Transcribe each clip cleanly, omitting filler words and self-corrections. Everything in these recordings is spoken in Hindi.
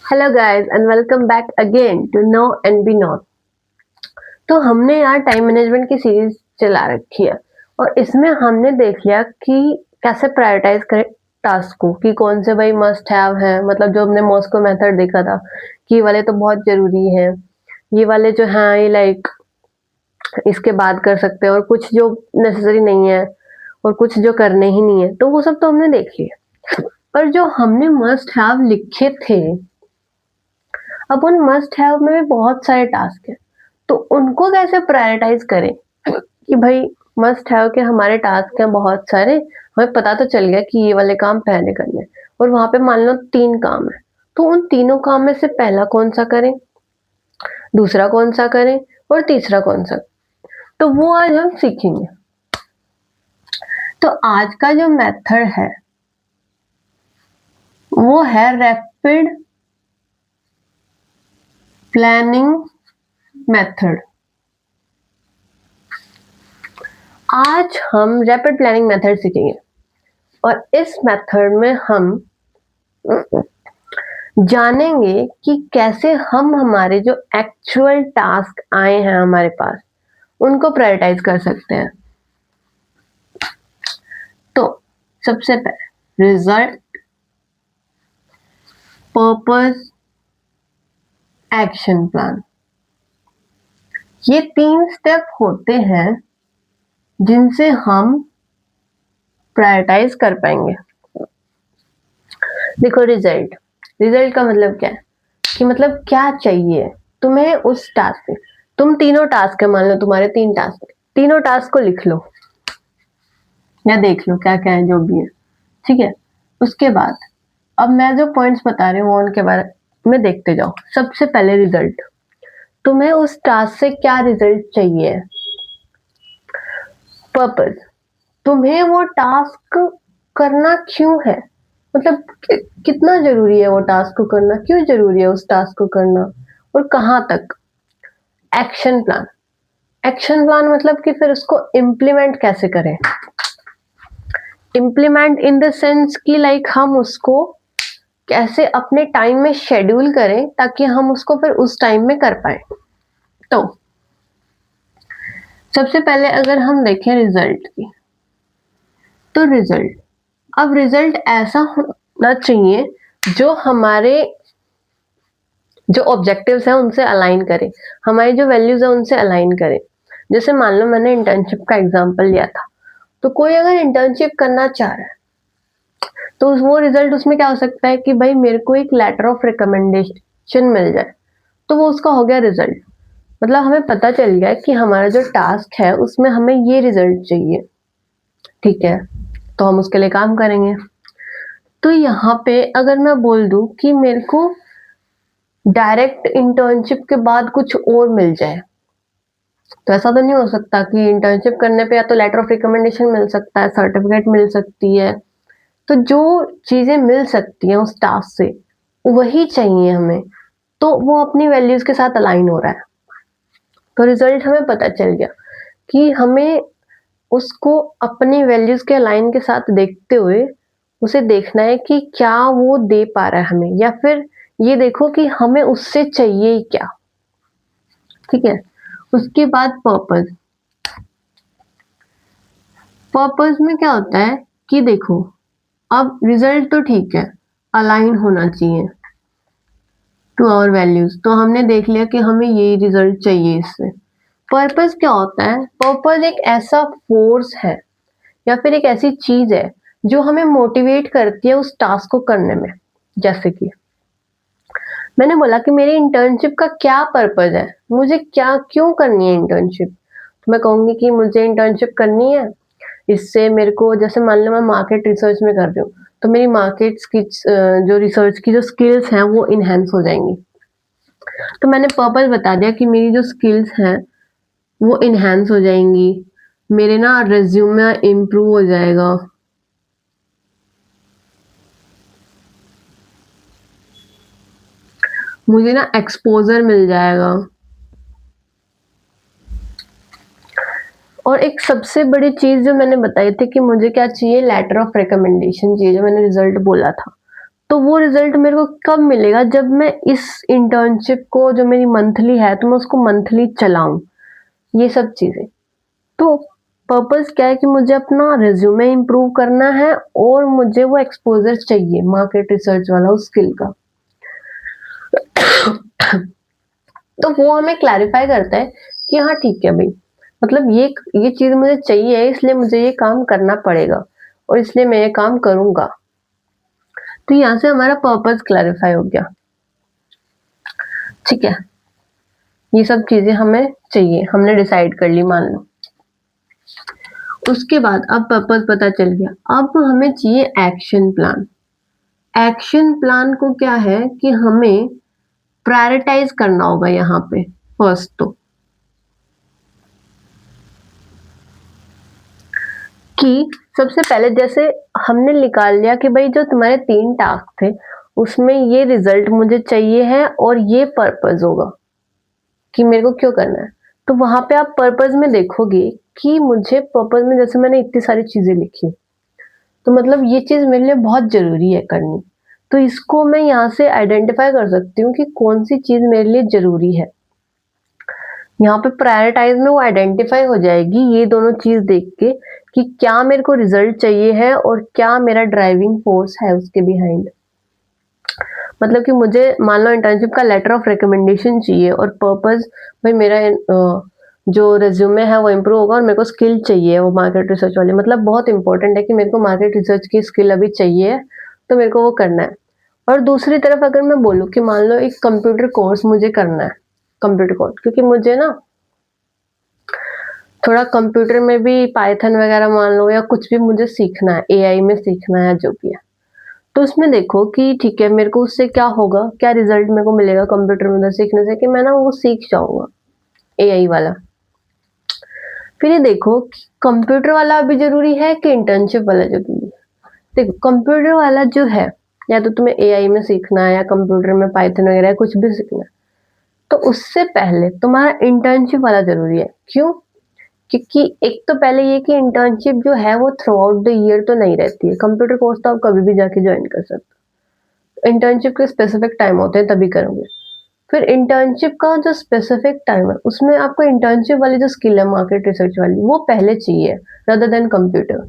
Hello guys and welcome back again to know and be note. तो हमने यार टाइम मैनेजमेंट की सीरीज चला रखी है और इसमें हमने देख लिया कि कैसे प्रायोरिटाइज करें टास्क को, कि कौन से भाई मस्ट हैव है। मतलब जो हमने मॉस्को मेथड देखा था कि ये वाले तो बहुत जरूरी है, ये वाले जो हैं ये लाइक इसके बाद कर सकते हैं, और कुछ जो नेसेसरी नहीं है और कुछ जो करने ही नहीं है, तो वो सब तो हमने देख लिया। पर जो हमने मस्ट हैव लिखे थे, अब उन मस्ट हैव में भी बहुत सारे टास्क हैं, तो उनको कैसे प्रायोरिटाइज करें कि भाई मस्ट हैव के हमारे टास्क हैं बहुत सारे, हमें पता तो चल गया कि ये वाले काम पहले करने हैं, और वहां पे मान लो 3 काम है, तो उन तीनों काम में से पहला कौन सा करें, दूसरा कौन सा करें और तीसरा कौन सा, तो वो आज हम सीखेंगे। तो आज का जो मेथड है वो है रैपिड प्लानिंग मेथड। आज हम रैपिड प्लानिंग मेथड सीखेंगे और इस मेथड में हम जानेंगे कि कैसे हम हमारे जो एक्चुअल टास्क आए हैं हमारे पास उनको प्रायोरिटाइज कर सकते हैं। तो सबसे पहले रिजल्ट, पर्पस, एक्शन प्लान, ये 3 स्टेप होते हैं जिनसे हम प्रायोरिटाइज कर पाएंगे। देखो, रिजल्ट, रिजल्ट का मतलब क्या है कि मतलब क्या चाहिए तुम्हें उस टास्क में। तुम तीनों टास्क है, मान लो तुम्हारे 3 टास्क, तीनों टास्क को लिख लो या देख लो क्या क्या है जो भी है, ठीक है। उसके बाद अब मैं जो पॉइंट्स बता रही हूँ उनके बारे में देखते जाओ। सबसे पहले रिजल्ट, तुम्हें उस टास्क से क्या रिजल्ट चाहिए। पर्पस, तुम्हें वो टास्क करना क्यों है, मतलब कितना जरूरी है वो टास्क को करना, क्यों जरूरी है उस टास्क को करना और कहाँ तक। एक्शन प्लान, एक्शन प्लान मतलब कि फिर उसको इम्प्लीमेंट कैसे करें। इम्प्लीमेंट इन द सेंस कि लाइक हम उसको कैसे अपने टाइम में शेड्यूल करें ताकि हम उसको फिर उस टाइम में कर पाए। तो सबसे पहले अगर हम देखें रिजल्ट की, तो रिजल्ट, अब रिजल्ट ऐसा होना चाहिए जो हमारे जो ऑब्जेक्टिव्स हैं उनसे अलाइन करे, हमारी जो वैल्यूज है उनसे अलाइन करे। जैसे मान लो मैंने इंटर्नशिप का एग्जांपल लिया था, तो कोई अगर इंटर्नशिप करना चाह रहा है तो वो रिजल्ट उसमें क्या हो सकता है कि भाई मेरे को एक लेटर ऑफ रिकमेंडेशन मिल जाए, तो वो उसका हो गया रिजल्ट। मतलब हमें पता चल गया कि हमारा जो टास्क है उसमें हमें ये रिजल्ट चाहिए, ठीक है, तो हम उसके लिए काम करेंगे। तो यहाँ पे अगर मैं बोल दूं कि मेरे को डायरेक्ट इंटर्नशिप के बाद कुछ और मिल जाए, तो ऐसा तो नहीं हो सकता कि इंटर्नशिप करने पे या तो लेटर ऑफ रिकमेंडेशन मिल सकता है, सर्टिफिकेट मिल सकती है, तो जो चीजें मिल सकती हैं उस टास्क से वही चाहिए हमें, तो वो अपनी वैल्यूज के साथ अलाइन हो रहा है। तो रिजल्ट हमें पता चल गया कि हमें उसको अपनी वैल्यूज के अलाइन के साथ देखते हुए उसे देखना है कि क्या वो दे पा रहा है हमें, या फिर ये देखो कि हमें उससे चाहिए क्या, ठीक है। उसके बाद पर्पस, पर्पस में क्या होता है कि देखो अब रिजल्ट तो ठीक है, अलाइन होना चाहिए टू आवर वैल्यूज, तो हमने देख लिया कि हमें ये रिजल्ट चाहिए इससे। पर्पस क्या होता है, पर्पस एक ऐसा फोर्स है या फिर एक ऐसी चीज है जो हमें मोटिवेट करती है उस टास्क को करने में। जैसे कि मैंने बोला कि मेरी इंटर्नशिप का क्या पर्पस है, मुझे क्या क्यों करनी है इंटर्नशिप, तो मैं कहूंगी कि मुझे इंटर्नशिप करनी है, इससे मेरे को, जैसे मान लो मैं मार्केट रिसर्च में कर रही हूँ, तो मेरी मार्केट्स की जो रिसर्च की जो स्किल्स हैं वो इनहेंस हो जाएंगी। तो मैंने पर्पस बता दिया कि मेरी जो स्किल्स हैं वो इनहेंस हो जाएंगी, मेरे ना रिज्यूमे इम्प्रूव हो जाएगा, मुझे ना एक्सपोजर मिल जाएगा। और एक सबसे बड़ी चीज जो मैंने बताई थी कि मुझे क्या चाहिए, लेटर ऑफ रिकमेंडेशन चाहिए, जो मैंने रिजल्ट बोला था, तो वो रिजल्ट मेरे को कब मिलेगा, जब मैं इस इंटर्नशिप को जो मेरी मंथली है तो मैं उसको मंथली चलाऊं, ये सब चीजें। तो पर्पस क्या है कि मुझे अपना रिज्यूमे इम्प्रूव करना है और मुझे वो एक्सपोजर चाहिए मार्केट रिसर्च वाला उस स्किल का। तो वो हमें क्लैरिफाई करता है कि हाँ ठीक है भाई, मतलब ये चीज मुझे चाहिए, इसलिए मुझे ये काम करना पड़ेगा और इसलिए मैं ये काम करूंगा। तो यहाँ से हमारा पर्पस क्लैरिफाई हो गया। ठीक है, ये सब चीजें हमें चाहिए, हमने डिसाइड कर ली मान लो। उसके बाद अब पर्पस पता चल गया, अब हमें चाहिए एक्शन प्लान। एक्शन प्लान को क्या है कि हमें प्रायोरिटाइज करना होगा यहाँ पे फर्स्ट। तो कि सबसे पहले जैसे हमने निकाल लिया कि भाई जो तुम्हारे 3 टास्क थे उसमें ये रिजल्ट मुझे चाहिए है और ये पर्पस होगा कि मेरे को क्यों करना है। तो वहां पे आप पर्पस में देखोगे कि मुझे पर्पस में जैसे मैंने इतनी सारी चीजें लिखी, तो मतलब ये चीज मेरे लिए बहुत जरूरी है करनी। तो इसको मैं यहाँ से आइडेंटिफाई कर सकती हूँ कि कौन सी चीज मेरे लिए जरूरी है। यहाँ पे प्रायोरिटाइज में वो आइडेंटिफाई हो जाएगी ये दोनों चीज देख के कि क्या मेरे को रिजल्ट चाहिए है और क्या मेरा ड्राइविंग फोर्स है उसके बिहाइंड। मतलब कि मुझे मान लो इंटर्नशिप का लेटर ऑफ रिकमेंडेशन चाहिए और पर्पस भाई मेरा जो रेज्यूमे है वो इम्प्रूव होगा और मेरे को स्किल चाहिए वो मार्केट रिसर्च वाली, मतलब बहुत इंपॉर्टेंट है कि मेरे को मार्केट रिसर्च की स्किल अभी चाहिए, तो मेरे को वो करना है। और दूसरी तरफ अगर मैं बोलूँ कि मान लो एक कंप्यूटर कोर्स मुझे करना है, कंप्यूटर कोर्स, क्योंकि मुझे ना थोड़ा कंप्यूटर में भी पाइथन वगैरह मान लो या कुछ भी मुझे सीखना है, एआई में सीखना है जो भी है। तो उसमें देखो कि ठीक है मेरे को उससे क्या होगा, क्या रिजल्ट मेरे को मिलेगा कंप्यूटर में सीखने से, कि मैं ना वो सीख जाऊंगा एआई वाला। फिर ये देखो कि कंप्यूटर वाला अभी जरूरी है कि इंटर्नशिप वाला जरूरी है। देखो कंप्यूटर वाला जो है, या तो तुम्हें एआई में सीखना है या कंप्यूटर में पाइथन वगैरह कुछ भी सीखना है, तो उससे पहले तुम्हारा इंटर्नशिप वाला जरूरी है। क्यों? क्योंकि एक तो पहले ये कि इंटर्नशिप जो है वो थ्रू आउट द ईयर तो नहीं रहती है, कंप्यूटर कोर्स तो आप कभी भी जाके ज्वाइन कर सकते हो, इंटर्नशिप के स्पेसिफिक टाइम होते हैं तभी करोगे। फिर इंटर्नशिप का जो स्पेसिफिक टाइम है उसमें आपको इंटर्नशिप वाली जो स्किल है मार्केट रिसर्च वाली वो पहले चाहिए रादर देन कंप्यूटर।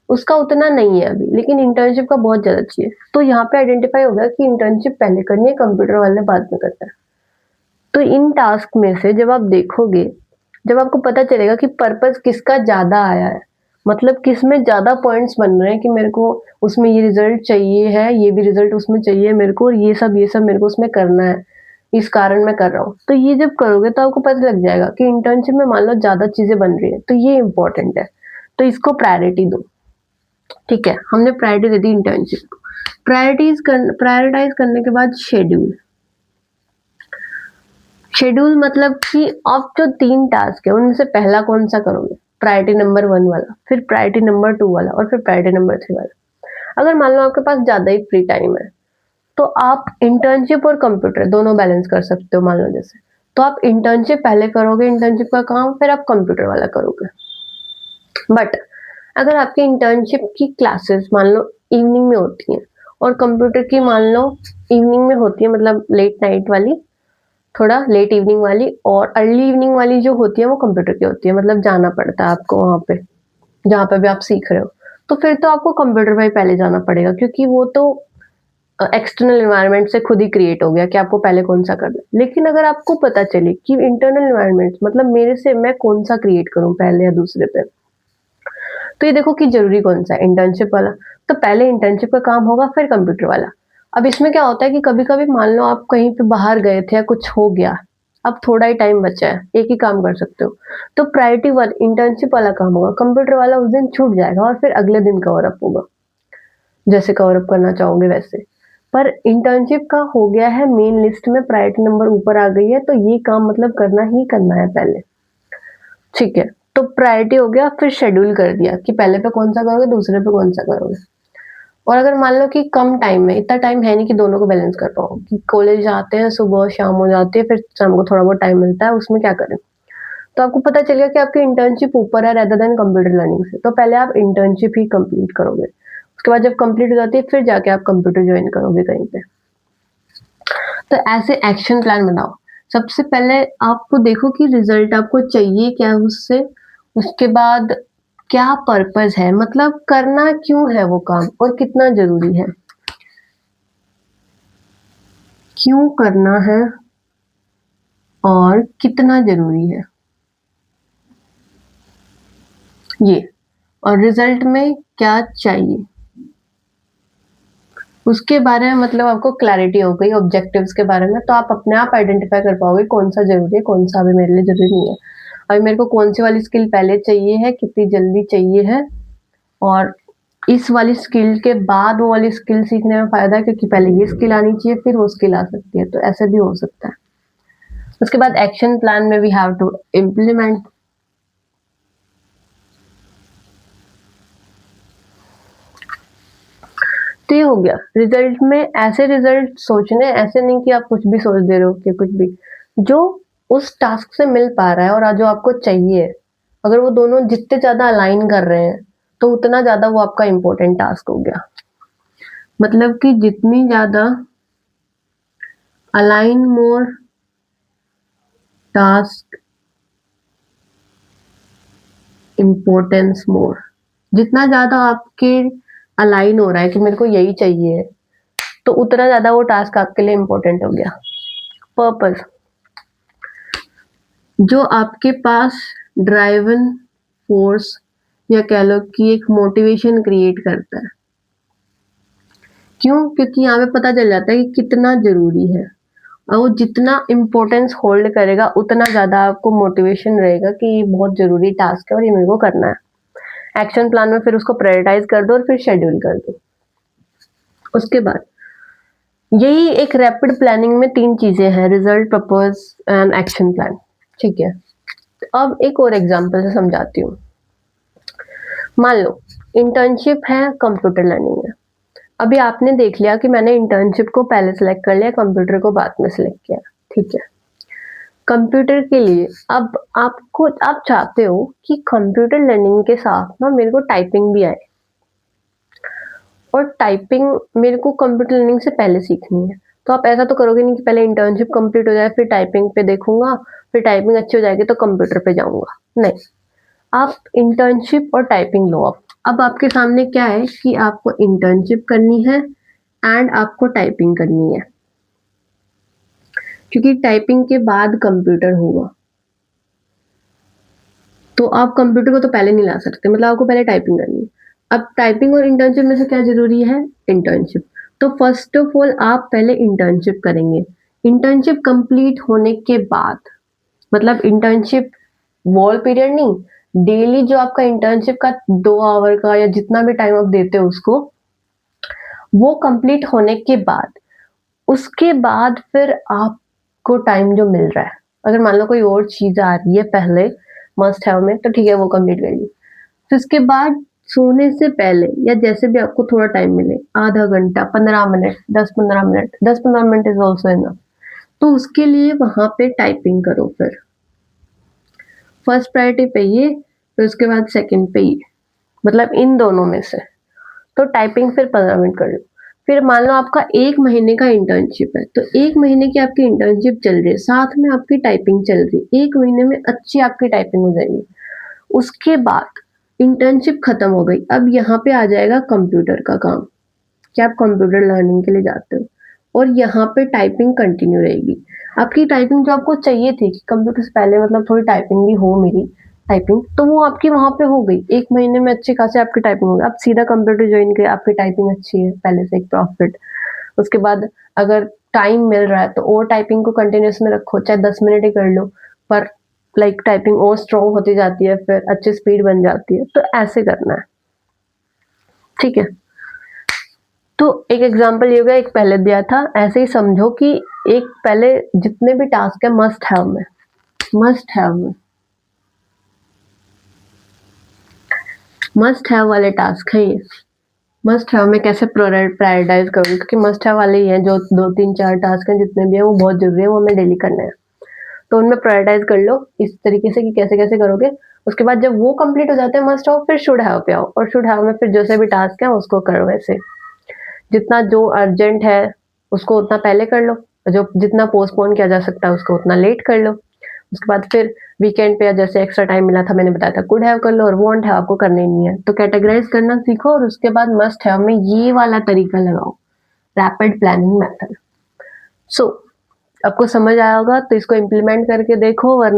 उसका उतना नहीं है अभी, लेकिन इंटर्नशिप का बहुत ज्यादा चाहिए। तो यहाँ पे आइडेंटिफाई होगा कि इंटर्नशिप पहले करनी है, कंप्यूटर वाले बाद में करना है। तो इन टास्क में से जब आप देखोगे, जब आपको पता चलेगा कि पर्पस किसका ज्यादा आया है, मतलब किस में ज्यादा पॉइंट्स बन रहे हैं कि मेरे को उसमें ये रिजल्ट चाहिए है, ये भी रिजल्ट उसमें चाहिए मेरे को, और ये सब मेरे को उसमें करना है, इस कारण मैं कर रहा हूँ। तो ये जब करोगे तो आपको पता लग जाएगा कि इंटर्नशिप में मान लो ज्यादा चीजें बन रही है तो ये इंपॉर्टेंट है, तो इसको प्रायोरिटी दो। ठीक है, हमने प्रायोरिटी दे दी इंटर्नशिप को। प्रायोरिटाइज करने के बाद शेड्यूल। शेड्यूल मतलब कि आप जो 3 टास्क है उनमें से पहला कौन सा करोगे, प्रायोरिटी नंबर 1 वाला, फिर प्रायोरिटी नंबर 2 वाला और फिर प्रायोरिटी नंबर 3 वाला। अगर मान लो आपके पास ज्यादा ही फ्री टाइम है तो आप इंटर्नशिप और कंप्यूटर दोनों बैलेंस कर सकते हो, मान लो जैसे। तो आप इंटर्नशिप पहले करोगे, इंटर्नशिप का काम, फिर आप कंप्यूटर वाला करोगे। बट अगर आपकी इंटर्नशिप की क्लासेस मान लो इवनिंग में होती हैं और कंप्यूटर की मान लो इवनिंग में होती है, मतलब लेट नाइट वाली, थोड़ा लेट इवनिंग वाली, और अर्ली इवनिंग वाली जो होती है वो कंप्यूटर की होती है, मतलब जाना पड़ता है आपको वहां पे जहाँ पे भी आप सीख रहे हो। तो फिर तो आपको कंप्यूटर में ही पहले जाना पड़ेगा, क्योंकि वो तो एक्सटर्नल एनवायरनमेंट से खुद ही क्रिएट हो गया कि आपको पहले कौन सा करना है। लेकिन अगर आपको पता चले कि इंटरनल एनवायरनमेंट मतलब मेरे से मैं कौन सा क्रिएट करूं पहले या दूसरे पे, तो ये देखो कि जरूरी कौन सा है, इंटर्नशिप वाला। तो पहले इंटर्नशिप का काम होगा फिर कंप्यूटर वाला। अब इसमें क्या होता है कि कभी कभी मान लो आप कहीं पे बाहर गए थे या कुछ हो गया, अब थोड़ा ही टाइम बचा है, एक ही काम कर सकते हो, तो प्रायोरिटी वन इंटर्नशिप वाला काम होगा, कंप्यूटर वाला उस दिन छूट जाएगा और फिर अगले दिन कवर अप होगा, जैसे कवर अप करना चाहोगे वैसे। पर इंटर्नशिप का हो गया है मेन लिस्ट में, प्रायोरिटी नंबर ऊपर आ गई है, तो ये काम मतलब करना ही करना है पहले। ठीक है, तो प्रायोरिटी हो गया, फिर शेड्यूल कर दिया कि पहले पे कौन सा करोगे, दूसरे पे कौन सा करोगे। और अगर मान लो कि कम टाइम है, इतना टाइम है नहीं कि दोनों को बैलेंस कर पाओ, कि कॉलेज जाते हैं सुबह शाम हो जाती है, फिर शाम को थोड़ा बहुत टाइम मिलता है, उसमें क्या करें। तो आपको पता चल गया कि आपकी इंटर्नशिप ऊपर है रेदर देन कंप्यूटर लर्निंग से, तो पहले आप इंटर्नशिप ही कंप्लीट करोगे, उसके बाद जब कंप्लीट हो जाती है फिर जाके आप कंप्यूटर ज्वाइन करोगे कहीं पे। तो ऐसे एक्शन प्लान बनाओ। सबसे पहले आपको देखो कि रिजल्ट आपको चाहिए क्या है उससे, उसके बाद क्या पर्पस है, मतलब करना क्यों है वो काम और कितना जरूरी है, क्यों करना है और कितना जरूरी है ये, और रिजल्ट में क्या चाहिए उसके बारे में, मतलब आपको क्लैरिटी हो गई ऑब्जेक्टिव्स के बारे में, तो आप अपने आप आइडेंटिफाई कर पाओगे कौन सा जरूरी है, कौन सा अभी मेरे लिए जरूरी नहीं है, अभी मेरे को कौन सी वाली स्किल पहले चाहिए है, कितनी जल्दी चाहिए है, और इस वाली स्किल के बाद वो वाली स्किल सीखने में फायदा है क्योंकि पहले ये स्किल आनी चाहिए फिर वो स्किल आ सकती है, तो ऐसे भी हो सकता है। उसके बाद एक्शन प्लान में वी हैव टू इम्प्लीमेंट। तो ये हो गया रिजल्ट में, ऐसे रिजल्ट सोचने, ऐसे नहीं कि आप कुछ भी सोच दे रहे हो कि कुछ भी, जो उस टास्क से मिल पा रहा है और जो आपको चाहिए, अगर वो दोनों जितने ज्यादा अलाइन कर रहे हैं तो उतना ज्यादा वो आपका इम्पोर्टेंट टास्क हो गया। मतलब कि जितनी ज्यादा अलाइन मोर टास्क इम्पोर्टेंस मोर, जितना ज्यादा आपके अलाइन हो रहा है कि मेरे को यही चाहिए तो उतना ज्यादा वो टास्क आपके लिए इम्पोर्टेंट हो गया। पर्पस, जो आपके पास ड्राइवन फोर्स या कह लो कि एक मोटिवेशन क्रिएट करता है। क्यों? क्योंकि यहाँ पे पता चल जाता है कि कितना जरूरी है, और वो जितना इम्पोर्टेंस होल्ड करेगा उतना ज्यादा आपको मोटिवेशन रहेगा कि ये बहुत जरूरी टास्क है और ये मेरे को करना है। एक्शन प्लान में फिर उसको प्रायोरिटाइज कर दो और फिर शेड्यूल कर दो। उसके बाद यही एक रैपिड प्लानिंग में 3 चीजें हैं, result, purpose and action plan. ठीक है, अब एक और एग्जांपल से समझाती हूँ। मान लो इंटर्नशिप है, कंप्यूटर लर्निंग है। अभी आपने देख लिया कि मैंने इंटर्नशिप को पहले सेलेक्ट कर लिया, कंप्यूटर को बाद में सेलेक्ट किया। ठीक है, कंप्यूटर के लिए अब आप चाहते हो कि कंप्यूटर लर्निंग के साथ ना मेरे को टाइपिंग भी आए, और टाइपिंग मेरे को कंप्यूटर लर्निंग से पहले सीखनी है। तो आप ऐसा तो करोगे नहीं कि पहले इंटर्नशिप कंप्लीट हो जाए फिर टाइपिंग पे देखूंगा, फिर टाइपिंग अच्छी हो जाएगी तो कंप्यूटर पे जाऊंगा। नहीं, आप इंटर्नशिप और टाइपिंग लो। अब आपके सामने क्या है कि आपको इंटर्नशिप करनी है एंड आपको टाइपिंग करनी है, क्योंकि टाइपिंग के बाद कंप्यूटर होगा। तो आप कंप्यूटर को तो पहले नहीं ला सकते, मतलब आपको पहले टाइपिंग करनी है। अब टाइपिंग और इंटर्नशिप में से क्या जरूरी है? इंटर्नशिप। तो फर्स्ट ऑफ ऑल आप पहले इंटर्नशिप करेंगे। इंटर्नशिप कंप्लीट होने के बाद, मतलब इंटर्नशिप वॉल पीरियड नहीं, डेली जो आपका इंटर्नशिप का 2 आवर का या जितना भी टाइम आप देते हो उसको, वो कंप्लीट होने के बाद, उसके बाद फिर आपको टाइम जो मिल रहा है, अगर मान लो कोई और चीज आ रही है पहले मस्ट हैव में, तो ठीक है वो कंप्लीट कर ली। फिर उसके बाद सोने से पहले या जैसे भी आपको थोड़ा टाइम मिले, आधा घंटा, 15 minute, 10-15 minute, 10-15 minute is also enough, तो उसके लिए वहां पे टाइपिंग करो। फिर फर्स्ट प्रायोरिटी पे ये, फिर उसके बाद सेकंड पे ये, मतलब इन दोनों में से। तो टाइपिंग फिर 15 मिनट कर लो। फिर मान लो आपका 1 महीने का इंटर्नशिप है, तो 1 महीने की आपकी इंटर्नशिप चल रही है, साथ में आपकी टाइपिंग चल रही है, 1 महीने में अच्छी आपकी टाइपिंग हो जाएगी। उसके बाद इंटर्नशिप खत्म हो गई, अब यहाँ पे आ जाएगा कंप्यूटर का काम, कि आप कंप्यूटर लर्निंग के लिए जाते हो, और यहाँ पे टाइपिंग कंटिन्यू रहेगी। आपकी टाइपिंग जो आपको चाहिए थी कि कंप्यूटर से पहले मतलब थोड़ी टाइपिंग भी हो मेरी टाइपिंग, तो वो आपकी वहां पे हो गई। 1 महीने में अच्छी खासी आपकी टाइपिंग हो गई, आप सीधा कंप्यूटर ज्वाइन किया, आपकी टाइपिंग अच्छी है पहले से, एक प्रॉफिट। उसके बाद अगर टाइम मिल रहा है तो और टाइपिंग को कंटिन्यूस में रखो, चाहे 10 मिनट ही कर लो, पर लाइक टाइपिंग और स्ट्रॉन्ग होती जाती है, फिर अच्छी स्पीड बन जाती है। तो ऐसे करना है, ठीक है। तो एक एग्जांपल ये हो गया, एक पहले दिया था, ऐसे ही समझो कि एक पहले जितने भी टास्क है मस्ट हैव वाले टास्क है ये। मस्ट हैव में कैसे प्रायोरिटाइज करूँ, क्योंकि मस्ट हैव वाले ही हैं जो 2-3-4 टास्क हैं, जितने भी हैं वो बहुत जरूरी है, वो हमें डेली करना है। तो उनमें प्रायोरिटाइज कर लो इस तरीके से कि कैसे कैसे करोगे। उसके बाद जब वो कंप्लीट हो जाते हैं मस्ट हैव, फिर शुड हैव पे आओ, और शुड हैव में फिर जो से भी टास्क है उसको करो। ऐसे जितना जो अर्जेंट है उसको उतना पहले कर लो, जो जितना पोस्टपोन किया जा सकता है उसको उतना लेट कर लो। उसके बाद फिर वीकेंड पे या जैसे एक्स्ट्रा टाइम मिला था, मैंने बताया था कुड हैव कर लो, और वांट हैव आपको करना ही नहीं है। तो कैटेगराइज करना सीखो और उसके बाद मस्ट हैव में ये वाला तरीका लगाओ, रैपिड प्लानिंग मेथड। सो आपको समझ आया होगा तो इसको इम्प्लीमेंट करके देखो, वरना